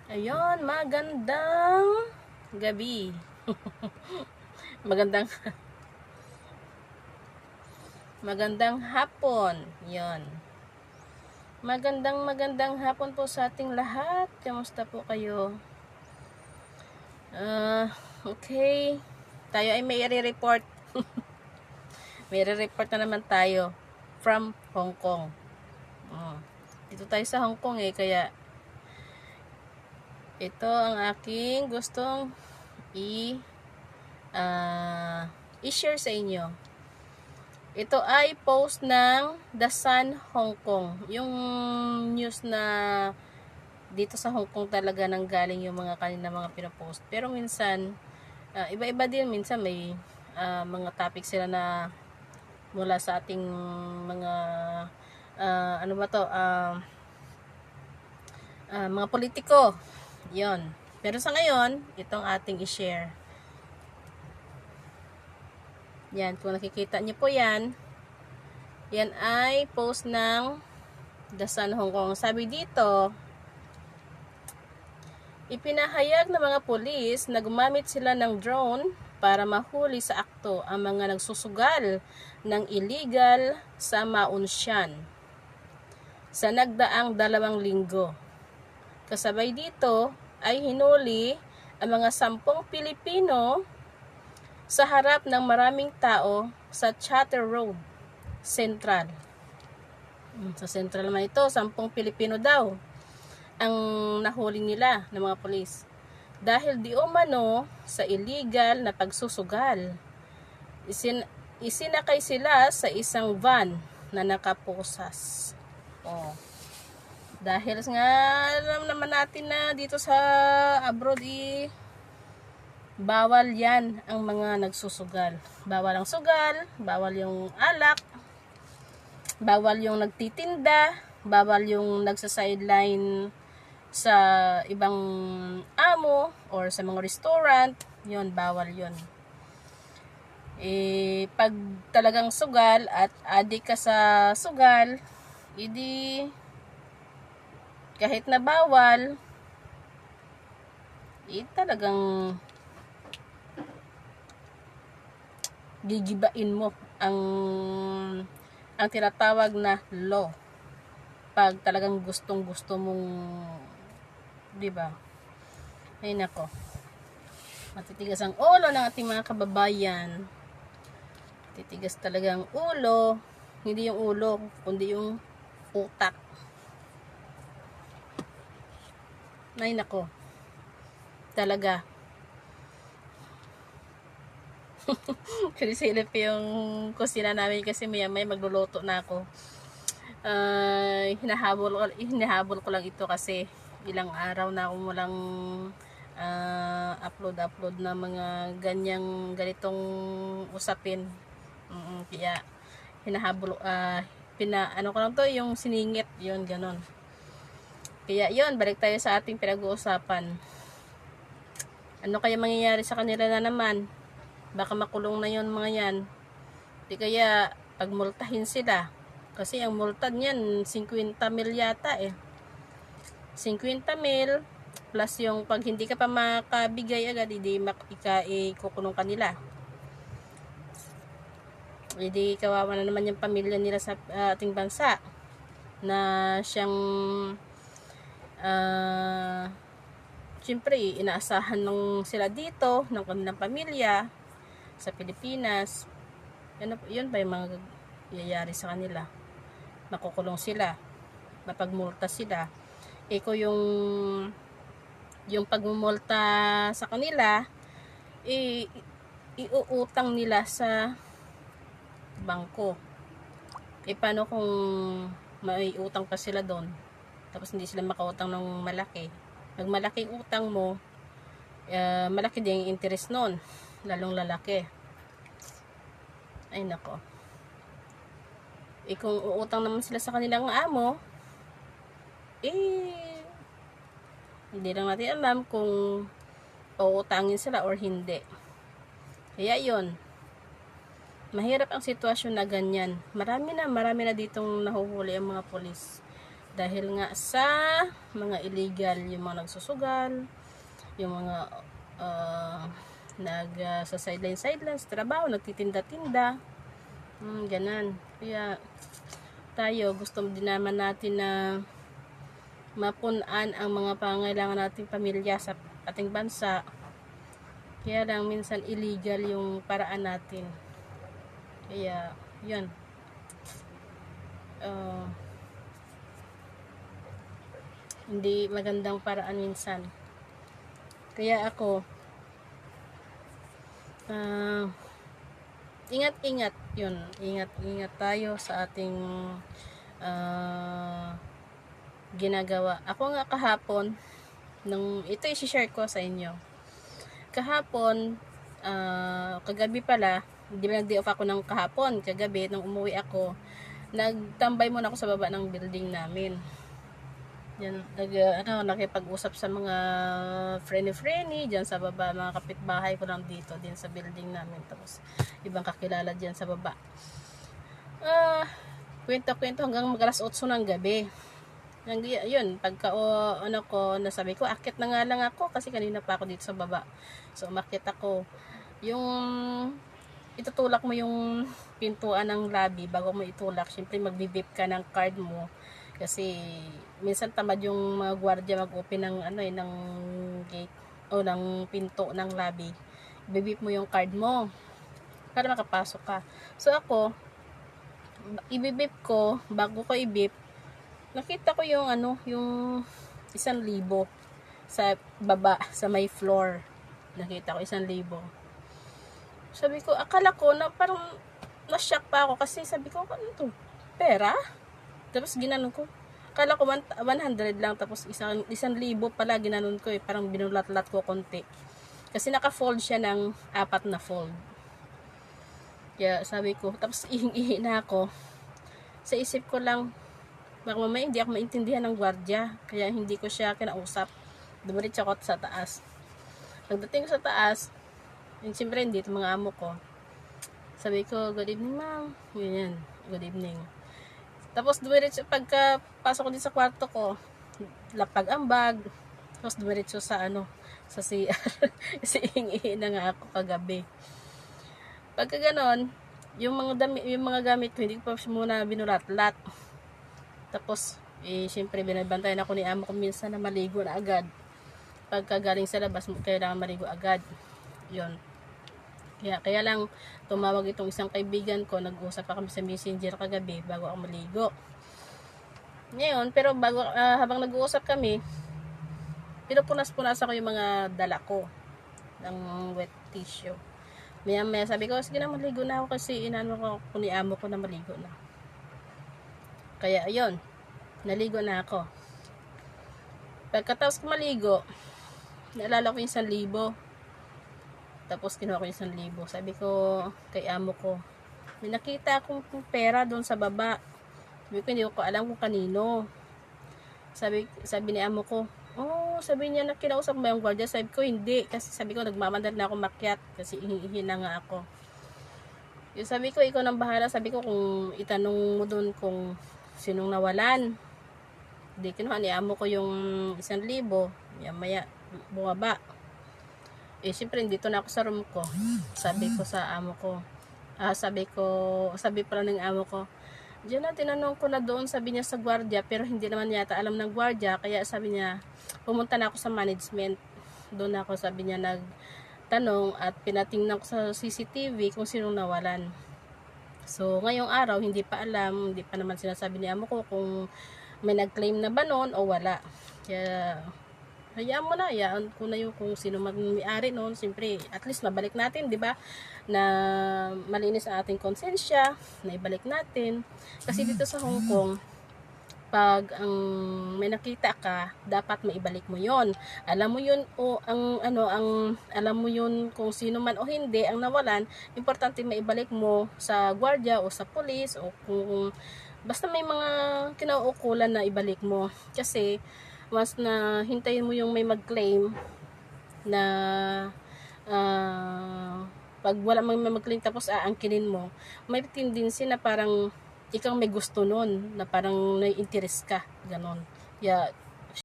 Ayun, magandang gabi. magandang magandang hapon. 'Yon. Magandang hapon po sa ating lahat. Kamusta po kayo? Okay. Tayo ay may i-report. May i-report na naman tayo from Hong Kong. Dito tayo sa Hong Kong kaya ito ang aking gustong i-share sa inyo. Ito ay post ng The Sun Hong Kong. Yung news na dito sa Hong Kong talaga nanggaling yung mga kanina mga pinopost. Pero minsan, iba-iba din. Minsan may mga topic sila na mula sa ating mga mga politiko. Yon. Pero sa ngayon, itong ating i-share. Yan, kung nakikita niyo po yan ay post ng The Sun Hong Kong. Sabi dito, ipinahayag ng mga pulis na gumamit sila ng drone para mahuli sa akto ang mga nagsusugal ng illegal sa Maunshan sa nagdaang 2 linggo. Kasabay dito ay hinuli ang mga 10 Pilipino sa harap ng maraming tao sa Chater Road, Central. Sa Central naman ito, 10 Pilipino daw ang nahuli nila ng mga pulis. Dahil di umano sa illegal na pagsusugal. Isinakay sila sa isang van na nakapusas. Dahil nga alam naman natin na dito sa abroad bawal yan ang mga nagsusugal. Bawal ang sugal, bawal yung alak, bawal yung nagtitinda, bawal yung nagsa-sideline sa ibang amo or sa mga restaurant. Yon, bawal yon. Pag talagang sugal at adik ka sa sugal, hindi kahit na bawal, talagang gigibain mo ang tinatawag na law. Pag talagang gustong-gusto mong, 'di ba? Ay nako. Matitigas ang ulo ng ating mga kababayan. Titigas talaga ang ulo, hindi yung ulo, kundi yung utak. Ay nako. Talaga. Sinisilip yung kusina namin kasi may magluluto na ako. Hinahabol ko lang ito kasi ilang araw na akong walang upload na mga ganitong usapin. Kaya hinahabol ano ko lang to, yung siningit, yun ganon. Kaya yun, balik tayo sa ating pinag-uusapan. Ano kaya mangyayari sa kanila na naman? Baka makulong na yun mga yan. Di kaya pagmultahin sila. Kasi ang multa niyan 50 mil yata 50 mil plus yung pag hindi ka pa makabigay agad, hindi ikukulong kanila. Hindi kawawa na naman yung pamilya nila sa ating bansa na siyang siyempre inaasahan ng sila dito ng kanilang pamilya sa Pilipinas. Yun ba yung mga yayari sa kanila? Makukulong sila, mapagmulta sila. Kung yung pagmumulta sa kanila iuutang nila sa bangko. Paano kung may utang pa sila doon tapos hindi sila makautang ng malaki? Pag malaking utang mo, malaki din yung interest nun, lalong lalaki. Ay nako. Kung uutang naman sila sa kanilang amo, hindi lang natin alam kung uutangin sila or hindi. Kaya yun, mahirap ang sitwasyon na ganyan. Marami na ditong nahuhuli ang mga polis. Dahil nga sa mga illegal, yung mga nagsusugal, yung mga sa sideline sa trabaho, nagtitinda-tinda, ganan. Kaya tayo, gusto din naman natin na mapunan ang mga pangailangan nating pamilya sa ating bansa. Kaya lang minsan illegal yung paraan natin. Kaya yun, hindi magandang paraan minsan. Kaya ako, ingat-ingat yun. Ingat tayo sa ating ginagawa. Ako nga kahapon, ito i-share ko sa inyo. Kahapon, kagabi pala, hindi ba nag-day off ako ng kahapon. Kagabi, nung umuwi ako, nagtambay muna ako sa baba ng building namin. Yan, nakipag-usap sa mga friendly diyan sa baba, mga kapitbahay ko lang dito din sa building namin, tapos ibang kakilala diyan sa baba. Kwento hanggang mag-alas 8 ng gabi. Yun, pagka nasabi ko, akit na nga lang ako kasi kanina pa ako dito sa baba. So umakyat ako. Yung itutulak mo yung pintuan ng lobby, bago mo itulak, syempre magbibip ka ng card mo. Kasi minsan tamad yung mga gwardiya mag-open ng ng gate o ng pinto ng lobby. Bibip mo yung card mo para makapasok ka. So ako, ibibip ko, bago ko ibip, nakita ko yung yung 1,000 sa baba, sa may floor. Nakita ko 1,000. Sabi ko, akala ko na parang na-shock pa ako kasi sabi ko, ano to? Pera? Tapos ginanon ko. Akala ko 100 lang, tapos 1,000 pala ginanon ko parang binulat-lat ko konti. Kasi naka-fold siya ng 4 na fold. Kaya sabi ko, tapos ihing-ihi na ako. Sa isip ko lang, baka mamaya hindi ako maintindihan ng gwardiya. Kaya hindi ko siya kinausap. Dumiretso ako sa taas. Pagdating ko sa taas, siyempre hindi ito mga amo ko. Sabi ko, good evening ma'am. Ganyan, good evening. Tapos dumiretso, pagka pasok ko din sa kwarto ko, lapag ang bag. Tapos dumiretso sa sa CR. Kasi ihingi na nga ako kagabi. Pagka ganon, yung mga gamit ko, hindi ko pa muna binulat-lat. Tapos, syempre binabantayan ako ni amo ko minsan na maligo na agad. Pagka galing sa labas, kailangan maligo agad. Yun. Kaya lang tumawag itong isang kaibigan ko, nag-usap pa kami sa Messenger kagabi bago ako maligo. Ngayon, pero habang nag-uusap kami, pinupunas-punas ako yung mga dala ko ng wet tissue. Maya sabi ko, sige na, maligo na ako kasi inano ko ni amo ko na maligo na. Kaya ayun, naligo na ako. Pagkatapos ko maligo, naalala ko yung 1,000. Tapos kinuha ko yung 1,000. Sabi ko kay amo ko, may nakita akong pera doon sa baba. Sabi ko, hindi ko alam kung kanino. Sabi ni amo ko, sabi niya na kinausap mo yung gwardiya. Sabi ko, hindi. Kasi sabi ko, nagmamandal na ako makyat. Kasi ihi na nga ako. Yung sabi ko, ikaw nang bahala. Sabi ko, kung itanong mo doon kung sinong nawalan. Hindi, kinuha ni amo ko yung 1,000. Maya bumaba. Siyempre, dito na ako sa room ko. Sabi ko sa amo ko. Sabi pala ng amo ko, diyan na, tinanong ko na doon, sabi niya sa gwardiya, pero hindi naman yata alam ng gwardiya, kaya sabi niya, pumunta na ako sa management. Doon ako, sabi niya, nagtanong at pinatingnan ko sa CCTV kung sinong nawalan. So, ngayong araw, hindi pa alam, hindi pa naman sinasabi ni amo ko kung may nag-claim na ba noon o wala. Kaya, hayaan mo na, hayaan ko na yung kung sino may-ari noon. Siyempre, at least nabalik natin, di ba? Na malinis ang ating konsensya, na ibalik natin. Kasi dito sa Hong Kong, pag may nakita ka, dapat maibalik mo yon. Alam mo yun o alam mo yun kung sino man o hindi ang nawalan, importante maibalik mo sa gwardiya o sa pulis o kung basta may mga kinauukulan na ibalik mo. Kasi once na hintayin mo yung may mag-claim na pag wala mang mag-claim tapos aangkinin mo, may tendency na parang ikaw may gusto nun, na parang nai-interest ka, ganon. Yeah,